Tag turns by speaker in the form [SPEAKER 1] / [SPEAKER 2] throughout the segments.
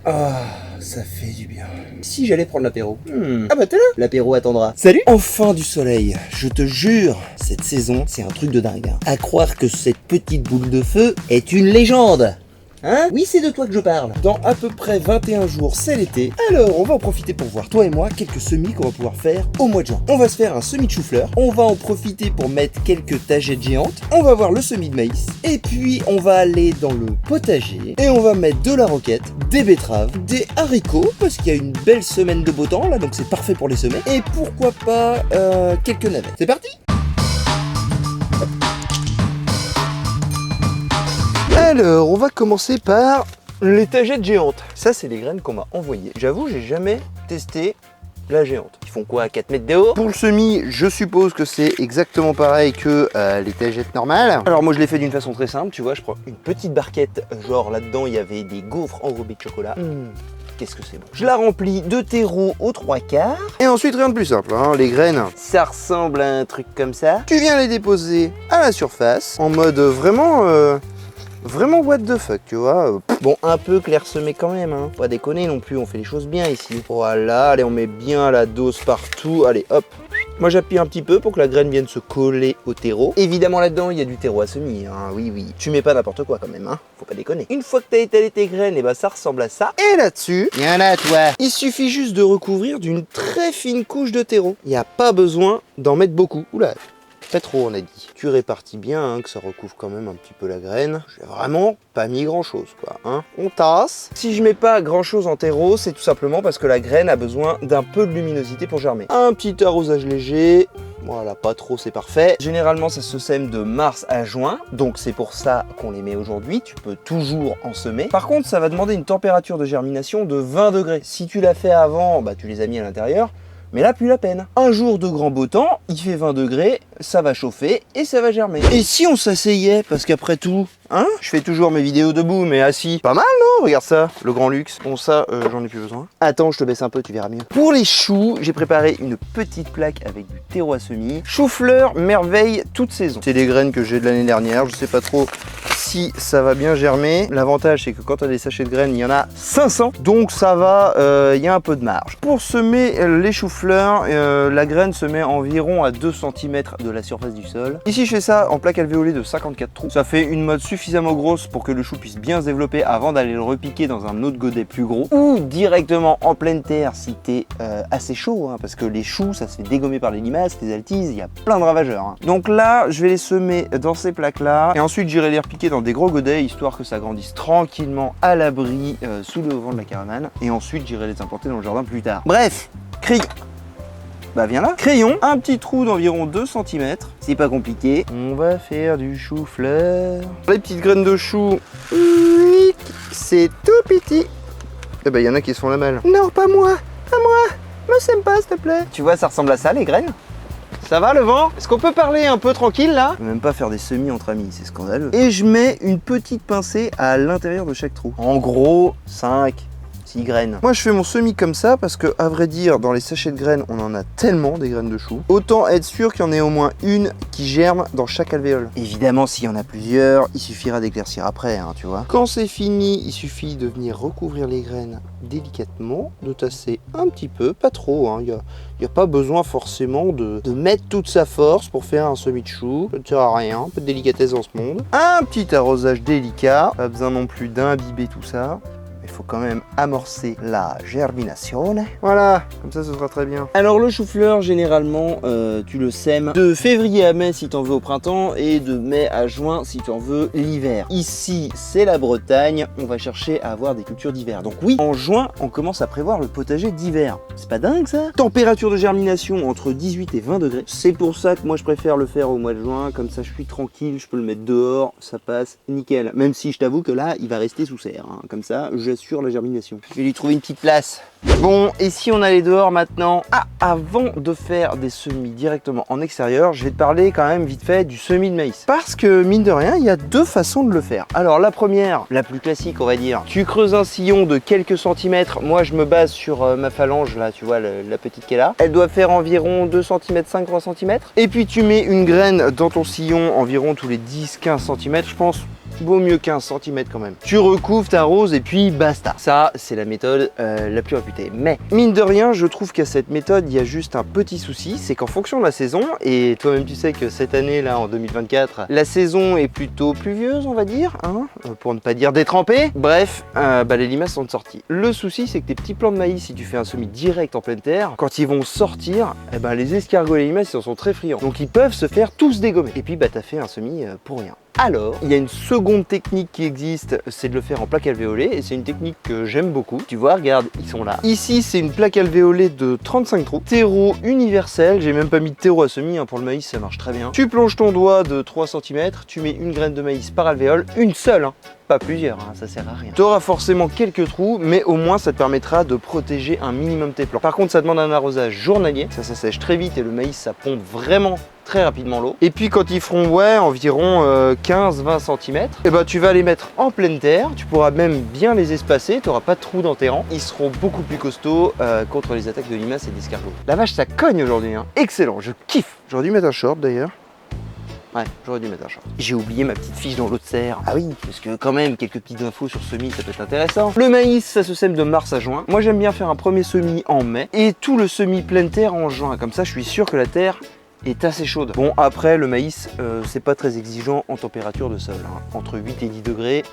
[SPEAKER 1] Ah, ça fait du bien. Si j'allais prendre l'apéro. Ah bah t'es là. L'apéro attendra. Salut. Enfin du soleil. Je te jure, cette saison, c'est un truc de dingue. Hein. À croire que cette petite boule de feu est une légende. Hein? Oui, c'est de toi que je parle. Dans à peu près 21 jours, c'est l'été. Alors, on va en profiter pour voir, toi et moi, quelques semis qu'on va pouvoir faire au mois de juin. On va se faire un semis de chou-fleur. On va en profiter pour mettre quelques tagettes géantes. On va voir le semis de maïs. Et puis, on va aller dans le potager. Et on va mettre de la roquette, des betteraves, des haricots. Parce qu'il y a une belle semaine de beau temps, là. Donc, c'est parfait pour les semer. Et pourquoi pas quelques navets. C'est parti? Alors, on va commencer par les tagettes géantes. Ça, c'est les graines qu'on m'a envoyées. J'avoue, j'ai jamais testé la géante. Ils font quoi, 4 mètres de haut? Pour le semis, je suppose que c'est exactement pareil que les tagettes normales. Alors moi, je l'ai fait d'une façon très simple. Tu vois, je prends une petite barquette. Genre, là-dedans, il y avait des gaufres enrobés de chocolat. Qu'est-ce que c'est bon. Je la remplis de terreau aux 3/4. Et ensuite, rien de plus simple, hein. Les graines, ça ressemble à un truc comme ça. Tu viens les déposer à la surface, en mode vraiment what the fuck, tu vois. Bon, un peu clairsemé quand même, hein. Pas déconner non plus, on fait les choses bien ici. Voilà, allez, on met bien la dose partout. Allez, hop. Moi, j'appuie un petit peu pour que la graine vienne se coller au terreau. Évidemment, là-dedans, il y a du terreau à semis, hein. Oui, oui. Tu mets pas n'importe quoi quand même, hein. Faut pas déconner. Une fois que t'as étalé tes graines, et bah ça ressemble à ça. Et là-dessus, il y en a, toi. Il suffit juste de recouvrir d'une très fine couche de terreau. Il n'y a pas besoin d'en mettre beaucoup. Oula. Pas trop, on a dit. Tu répartis bien, hein, que ça recouvre quand même un petit peu la graine. J'ai vraiment pas mis grand chose, quoi. Hein. On tasse. Si je mets pas grand chose en terreau, c'est tout simplement parce que la graine a besoin d'un peu de luminosité pour germer. Un petit arrosage léger. Voilà, pas trop, c'est parfait. Généralement, ça se sème de mars à juin, donc c'est pour ça qu'on les met aujourd'hui. Tu peux toujours en semer. Par contre, ça va demander une température de germination de 20 degrés. Si tu l'as fait avant, bah tu les as mis à l'intérieur. Mais là, plus la peine. Un jour de grand beau temps, il fait 20 degrés, ça va chauffer et ça va germer. Et si on s'asseyait, parce qu'après tout, hein, je fais toujours mes vidéos debout, mais assis. Pas mal, non? Regarde ça, le grand luxe. Bon, ça, j'en ai plus besoin. Attends, je te baisse un peu, tu verras mieux. Pour les choux, j'ai préparé une petite plaque avec du terreau à semis. Chou-fleur, merveille, toute saison. C'est des graines que j'ai de l'année dernière, je sais pas trop si ça va bien germer. L'avantage, c'est que quand tu as des sachets de graines, il y en a 500. Donc ça va, il y a un peu de marge. Pour semer les choux-fleurs, la graine se met environ à 2 cm de la surface du sol. Ici, je fais ça en plaque alvéolée de 54 trous. Ça fait une mode suffisamment grosse pour que le chou puisse bien se développer avant d'aller le repiquer dans un autre godet plus gros. Ou directement en pleine terre si t'es assez chaud, hein, parce que les choux, ça se fait dégommer par les limaces, les altises, il y a plein de ravageurs. Hein. Donc là, je vais les semer dans ces plaques-là. Et ensuite, j'irai les repiquer dans des gros godets, histoire que ça grandisse tranquillement à l'abri sous le vent de la caravane. Et ensuite, j'irai les implanter dans le jardin plus tard. Bref, crayon. Bah viens là. Crayon, un petit trou d'environ 2 cm. C'est pas compliqué. On va faire du chou-fleur. Les petites graines de chou, c'est tout petit. Eh ben, il y en a qui se font la malle. Non, pas moi. Pas moi. Me sème pas, s'il te plaît. Tu vois, ça ressemble à ça, les graines. Ça va le vent? Est-ce qu'on peut parler un peu tranquille là? Je peux même pas faire des semis entre amis, c'est scandaleux. Et je mets une petite pincée à l'intérieur de chaque trou. En gros, 5, 6 graines. Moi je fais mon semis comme ça parce que, à vrai dire, dans les sachets de graines, on en a tellement des graines de chou. Autant être sûr qu'il y en ait au moins une qui germe dans chaque alvéole. Évidemment, s'il y en a plusieurs, il suffira d'éclaircir après, hein, tu vois. Quand c'est fini, il suffit de venir recouvrir les graines délicatement, de tasser un petit peu, pas trop, hein. Il n'y a pas besoin forcément de mettre toute sa force pour faire un semis de chou. Ça ne sert à rien, un peu de délicatesse dans ce monde. Un petit arrosage délicat, pas besoin non plus d'imbiber tout ça. Il faut quand même amorcer la germination. Voilà, comme ça ce sera très bien. Alors le chou-fleur, généralement, tu le sèmes de février à mai si tu en veux au printemps et de mai à juin si tu en veux l'hiver. Ici, c'est la Bretagne, on va chercher à avoir des cultures d'hiver. Donc oui, en juin, on commence à prévoir le potager d'hiver. C'est pas dingue ça? Température de germination entre 18 et 20 degrés. C'est pour ça que moi je préfère le faire au mois de juin, comme ça je suis tranquille, je peux le mettre dehors, ça passe nickel. Même si je t'avoue que là, il va rester sous serre, hein. Comme ça, j'assure la germination. Je vais lui trouver une petite place. Bon, et si on allait dehors maintenant? Ah, avant de faire des semis directement en extérieur, je vais te parler quand même vite fait du semis de maïs. Parce que, mine de rien, il y a deux façons de le faire. Alors, la première, la plus classique, on va dire, tu creuses un sillon de quelques centimètres. Moi, je me base sur ma phalange, là, tu vois, la petite qu'elle a. Elle doit faire environ 2 cm, 5-3 cm. Et puis, tu mets une graine dans ton sillon environ tous les 10-15 cm, je pense. vaut mieux 15 cm quand même. Tu recouvres, t'arroses et puis basta. Ça, c'est la méthode la plus réputée. Mais mine de rien, je trouve qu'à cette méthode, il y a juste un petit souci, c'est qu'en fonction de la saison, et toi-même tu sais que cette année là, en 2024, la saison est plutôt pluvieuse, on va dire, hein, pour ne pas dire détrempée. Bref, les limaces sont sorties. Le souci, c'est que tes petits plants de maïs, si tu fais un semis direct en pleine terre, quand ils vont sortir, les escargots et les limaces, ils en sont très friands. Donc ils peuvent se faire tous dégommer. Et puis t'as fait un semis pour rien. Alors, il y a une seconde technique qui existe, c'est de le faire en plaque alvéolée, et c'est une technique que j'aime beaucoup. Tu vois, regarde, ils sont là. Ici, c'est une plaque alvéolée de 35 trous, terreau universel, j'ai même pas mis de terreau à semis, hein, pour le maïs, ça marche très bien. Tu plonges ton doigt de 3 cm, tu mets une graine de maïs par alvéole, une seule, hein. Pas plusieurs, hein, ça sert à rien. Tu auras forcément quelques trous, mais au moins ça te permettra de protéger un minimum tes plants. Par contre, ça demande un arrosage journalier, ça sèche très vite et le maïs, ça pompe vraiment très rapidement l'eau. Et puis quand ils feront environ 15-20 cm, tu vas les mettre en pleine terre, tu pourras même bien les espacer, tu n'auras pas de trous dans tes rangs. Ils seront beaucoup plus costauds contre les attaques de limaces et d'escargots. La vache, ça cogne aujourd'hui, hein. Excellent, je kiffe. J'aurais dû mettre un short d'ailleurs. Ouais, j'aurais dû mettre un short. J'ai oublié ma petite fiche dans l'eau de serre. Ah oui, parce que quand même, quelques petites infos sur semis, ça peut être intéressant. Le maïs, ça se sème de mars à juin. Moi, j'aime bien faire un premier semis en mai et tout le semis pleine terre en juin. Comme ça, je suis sûr que la terre est assez chaude. Bon, après, le maïs, c'est pas très exigeant en température de sol, hein. Entre 8 et 10 degrés.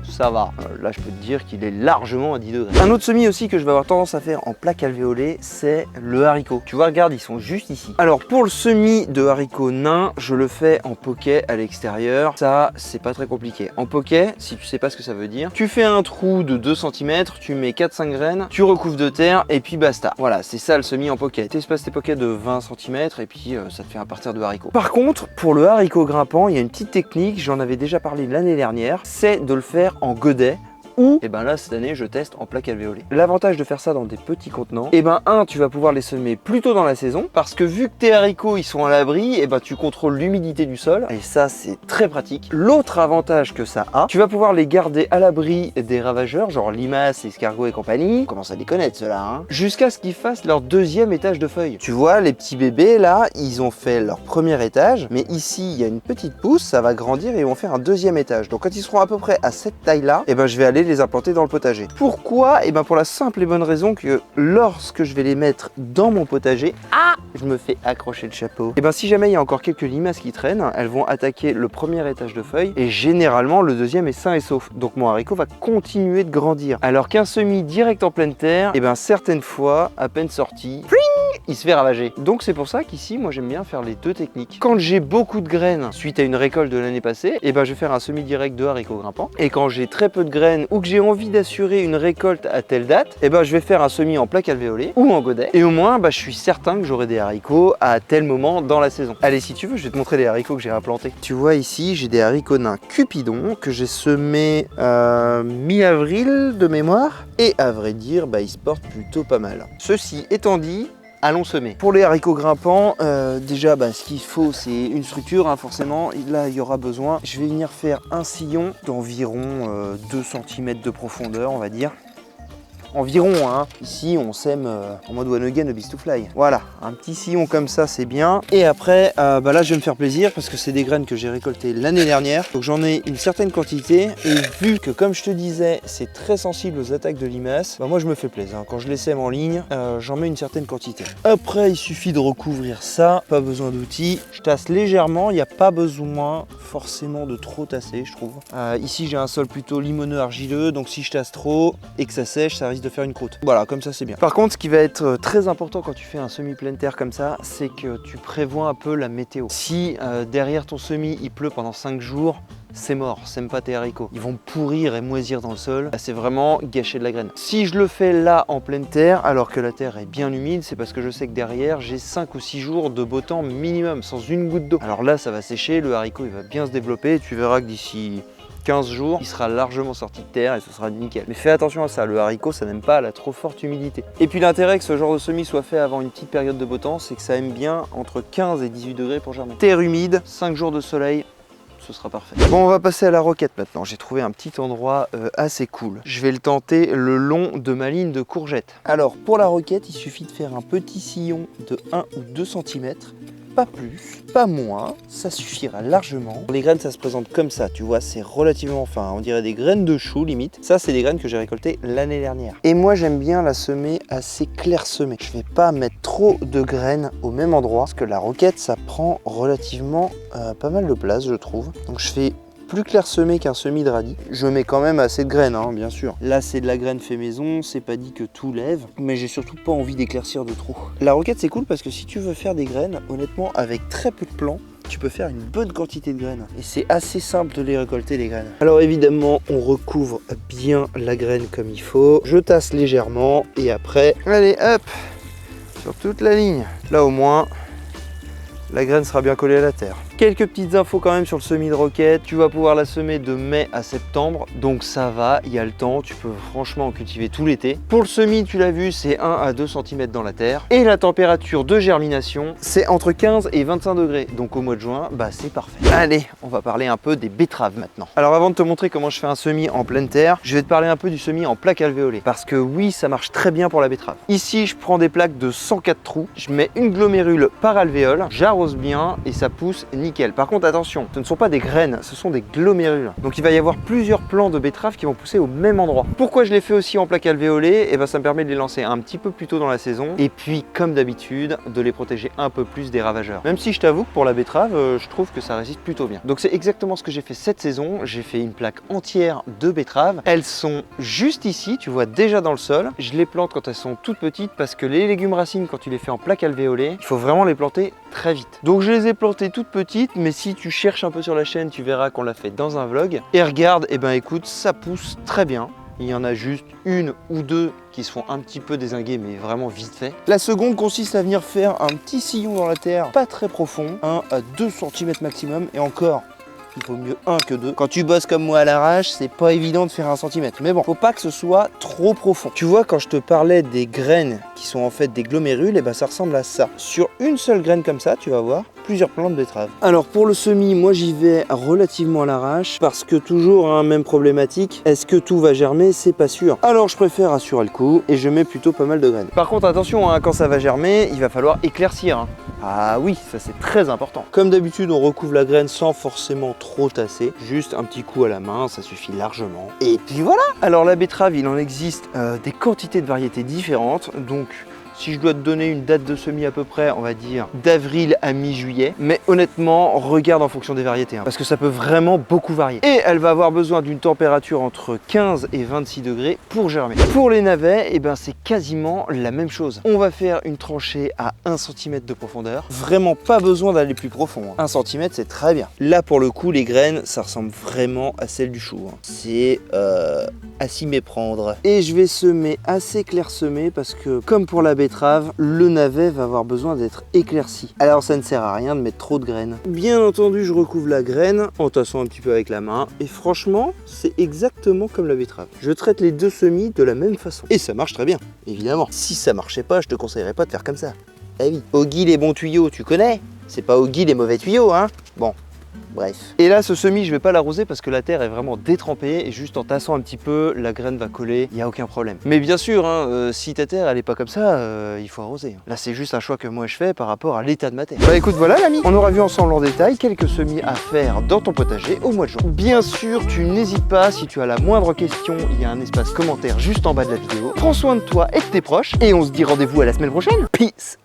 [SPEAKER 1] Ça va, là je peux te dire qu'il est largement à 10 degrés. Un autre semis aussi que je vais avoir tendance à faire en plaque alvéolée, c'est le haricot. Tu vois, regarde, ils sont juste ici. Alors pour le semis de haricots nains, je le fais en poquet à l'extérieur. Ça, c'est pas très compliqué. En poquet, si tu sais pas ce que ça veut dire, tu fais un trou de 2 cm, tu mets 4-5 graines, tu recouvres de terre et puis basta. Voilà, c'est ça le semis en poquet. Tu espaces tes poquets de 20 cm et puis ça te fait un parterre de haricots. Par contre, pour le haricot grimpant, il y a une petite technique, j'en avais déjà parlé l'année dernière, c'est de le faire en godet ou, là cette année je teste en plaque alvéolée. L'avantage de faire ça dans des petits contenants, tu vas pouvoir les semer plus tôt dans la saison parce que vu que tes haricots ils sont à l'abri, tu contrôles l'humidité du sol et ça c'est très pratique. L'autre avantage que ça a, tu vas pouvoir les garder à l'abri des ravageurs, genre limaces, escargots et compagnie, on commence à les connaître ceux-là, hein, jusqu'à ce qu'ils fassent leur deuxième étage de feuilles. Tu vois, les petits bébés là, ils ont fait leur premier étage, mais ici il y a une petite pousse, ça va grandir et ils vont faire un deuxième étage. Donc quand ils seront à peu près à cette taille là, je vais aller les implanter dans le potager. Pourquoi? Pour la simple et bonne raison que lorsque je vais les mettre dans mon potager, je me fais accrocher le chapeau. Si jamais il y a encore quelques limaces qui traînent, elles vont attaquer le premier étage de feuilles et généralement le deuxième est sain et sauf. Donc mon haricot va continuer de grandir. Alors qu'un semis direct en pleine terre, certaines fois, à peine sorti, il se fait ravager. Donc c'est pour ça qu'ici, moi j'aime bien faire les deux techniques. Quand j'ai beaucoup de graines suite à une récolte de l'année passée, je vais faire un semis direct de haricots grimpants. Et quand j'ai très peu de graines ou que j'ai envie d'assurer une récolte à telle date, je vais faire un semis en plaque alvéolée ou en godet. Et au moins, je suis certain que j'aurai des haricots à tel moment dans la saison. Allez, si tu veux, je vais te montrer les haricots que j'ai implantés. Tu vois ici, j'ai des haricots nains Cupidon que j'ai semés mi-avril de mémoire. Et à vrai dire, ils se portent plutôt pas mal. Ceci étant dit, allons semer. Pour les haricots grimpants, déjà ce qu'il faut c'est une structure, hein, forcément. Là il y aura besoin. Je vais venir faire un sillon d'environ 2 cm de profondeur, on va dire. Environ, hein. Ici on sème en mode one again, a beast to fly. Voilà, un petit sillon comme ça c'est bien. Et après, là je vais me faire plaisir parce que c'est des graines que j'ai récoltées l'année dernière. Donc j'en ai une certaine quantité. Et vu que comme je te disais, c'est très sensible aux attaques de limaces, moi je me fais plaisir. Quand je les sème en ligne, j'en mets une certaine quantité. Après il suffit de recouvrir ça, pas besoin d'outils. Je tasse légèrement, il n'y a pas besoin forcément de trop tasser je trouve. Ici j'ai un sol plutôt limoneux argileux, donc si je tasse trop et que ça sèche, ça risque de faire une croûte. Voilà, comme ça c'est bien. Par contre, ce qui va être très important quand tu fais un semis pleine terre comme ça, c'est que tu prévois un peu la météo. Si derrière ton semis il pleut pendant 5 jours, c'est mort, sème pas tes haricots. Ils vont pourrir et moisir dans le sol. C'est vraiment gâcher de la graine. Si je le fais là en pleine terre, alors que la terre est bien humide, c'est parce que je sais que derrière, j'ai 5 ou 6 jours de beau temps minimum, sans une goutte d'eau. Alors là, ça va sécher, le haricot il va bien se développer et tu verras que d'ici 15 jours, il sera largement sorti de terre et ce sera nickel. Mais fais attention à ça, le haricot ça n'aime pas la trop forte humidité. Et puis l'intérêt que ce genre de semis soit fait avant une petite période de beau temps, c'est que ça aime bien entre 15 et 18 degrés pour germer. Terre humide, 5 jours de soleil, ce sera parfait. Bon, on va passer à la roquette maintenant. J'ai trouvé un petit endroit assez cool. Je vais le tenter le long de ma ligne de courgettes. Alors pour la roquette, il suffit de faire un petit sillon de 1 ou 2 cm pas plus, pas moins, ça suffira largement. Les graines, ça se présente comme ça, tu vois, c'est relativement fin. On dirait des graines de chou limite. Ça, c'est des graines que j'ai récoltées l'année dernière. Et moi, j'aime bien la semer assez clairsemée. Je vais pas mettre trop de graines au même endroit parce que la roquette, ça prend relativement pas mal de place, je trouve. Donc je fais plus clairsemé qu'un semis de radis. Je mets quand même assez de graines, hein, bien sûr. Là, c'est de la graine fait maison, c'est pas dit que tout lève, mais j'ai surtout pas envie d'éclaircir de trop. La roquette, c'est cool parce que si tu veux faire des graines, honnêtement, avec très peu de plants, tu peux faire une bonne quantité de graines. Et c'est assez simple de les récolter, les graines. Alors évidemment, on recouvre bien la graine comme il faut. Je tasse légèrement et après, allez, hop, sur toute la ligne. Là, au moins, la graine sera bien collée à la terre. Quelques petites infos quand même sur le semis de roquette. Tu vas pouvoir la semer de mai à septembre, donc ça va, il y a le temps, tu peux franchement en cultiver tout l'été. Pour le semis, tu l'as vu, c'est 1 à 2 cm dans la terre. Et la température de germination, c'est entre 15 et 25 degrés. Donc au mois de juin, bah c'est parfait. Allez, on va parler un peu des betteraves maintenant. Alors avant de te montrer comment je fais un semis en pleine terre, je vais te parler un peu du semis en plaque alvéolée. Parce que oui, ça marche très bien pour la betterave. Ici, je prends des plaques de 104 trous, je mets une glomérule par alvéole, j'arrose bien et ça pousse nickel. Par contre, attention, ce ne sont pas des graines, ce sont des glomérules. Donc il va y avoir plusieurs plants de betteraves qui vont pousser au même endroit. Pourquoi je les fais aussi en plaque alvéolée? Et ben ça me permet de les lancer un petit peu plus tôt dans la saison. Et puis, comme d'habitude, de les protéger un peu plus des ravageurs. Même si je t'avoue que pour la betterave, je trouve que ça résiste plutôt bien. Donc c'est exactement ce que j'ai fait cette saison. J'ai fait une plaque entière de betteraves. Elles sont juste ici, tu vois déjà dans le sol. Je les plante quand elles sont toutes petites parce que les légumes racines, quand tu les fais en plaque alvéolée, il faut vraiment les planter très vite. Donc je les ai plantées toutes petites, mais si tu cherches un peu sur la chaîne, tu verras qu'on l'a fait dans un vlog. Et regarde, et ben écoute, ça pousse très bien. Il y en a juste une ou deux qui se font un petit peu dézinguer, mais vraiment vite fait. La seconde consiste à venir faire un petit sillon dans la terre, pas très profond, 1 à 2 cm maximum, et encore, il vaut mieux 1 que 2. Quand tu bosses comme moi à l'arrache, c'est pas évident de faire 1 cm. Mais bon, faut pas que ce soit trop profond. Tu vois, quand je te parlais des graines qui sont en fait des glomérules, et ben ça ressemble à ça. Sur une seule graine comme ça, tu vas voir plusieurs plants de betterave. Alors pour le semis, moi j'y vais relativement à l'arrache parce que toujours même problématique, est-ce que tout va germer? C'est pas sûr. Alors je préfère assurer le coup et je mets plutôt pas mal de graines. Par contre attention, quand ça va germer, il va falloir éclaircir. Ah oui, ça c'est très important. Comme d'habitude, on recouvre la graine sans forcément trop tasser, juste un petit coup à la main, ça suffit largement. Et puis voilà. Alors la betterave, il en existe des quantités de variétés différentes, donc si je dois te donner une date de semis à peu près, on va dire d'avril à mi-juillet. Mais honnêtement, regarde en fonction des variétés, parce que ça peut vraiment beaucoup varier. Et elle va avoir besoin d'une température entre 15 et 26 degrés pour germer. Pour les navets, et ben c'est quasiment la même chose. On va faire une tranchée à 1 cm de profondeur. Vraiment pas besoin d'aller plus profond. 1 cm, c'est très bien. Là, pour le coup, les graines, ça ressemble vraiment à celle du chou. C'est à s'y méprendre. Et je vais semer assez clairsemé parce que, comme pour la betterave, le navet va avoir besoin d'être éclairci. Alors ça ne sert à rien de mettre trop de graines. Bien entendu, je recouvre la graine en tassant un petit peu avec la main. Et franchement, c'est exactement comme la betterave. Je traite les deux semis de la même façon. Et ça marche très bien, évidemment. Si ça marchait pas, je te conseillerais pas de faire comme ça. Eh oui, Oggy les bons tuyaux, tu connais? C'est pas Oggy les mauvais tuyaux, hein? Bon. Bref. Et là, ce semis, je vais pas l'arroser parce que la terre est vraiment détrempée et juste en tassant un petit peu, la graine va coller, il n'y a aucun problème. Mais bien sûr, si ta terre elle est pas comme ça, il faut arroser. Là, c'est juste un choix que moi je fais par rapport à l'état de ma terre. Bah écoute, voilà l'ami, on aura vu ensemble en détail quelques semis à faire dans ton potager au mois de juin. Bien sûr, tu n'hésites pas, si tu as la moindre question, il y a un espace commentaire juste en bas de la vidéo. Prends soin de toi et de tes proches et on se dit rendez-vous à la semaine prochaine. Peace.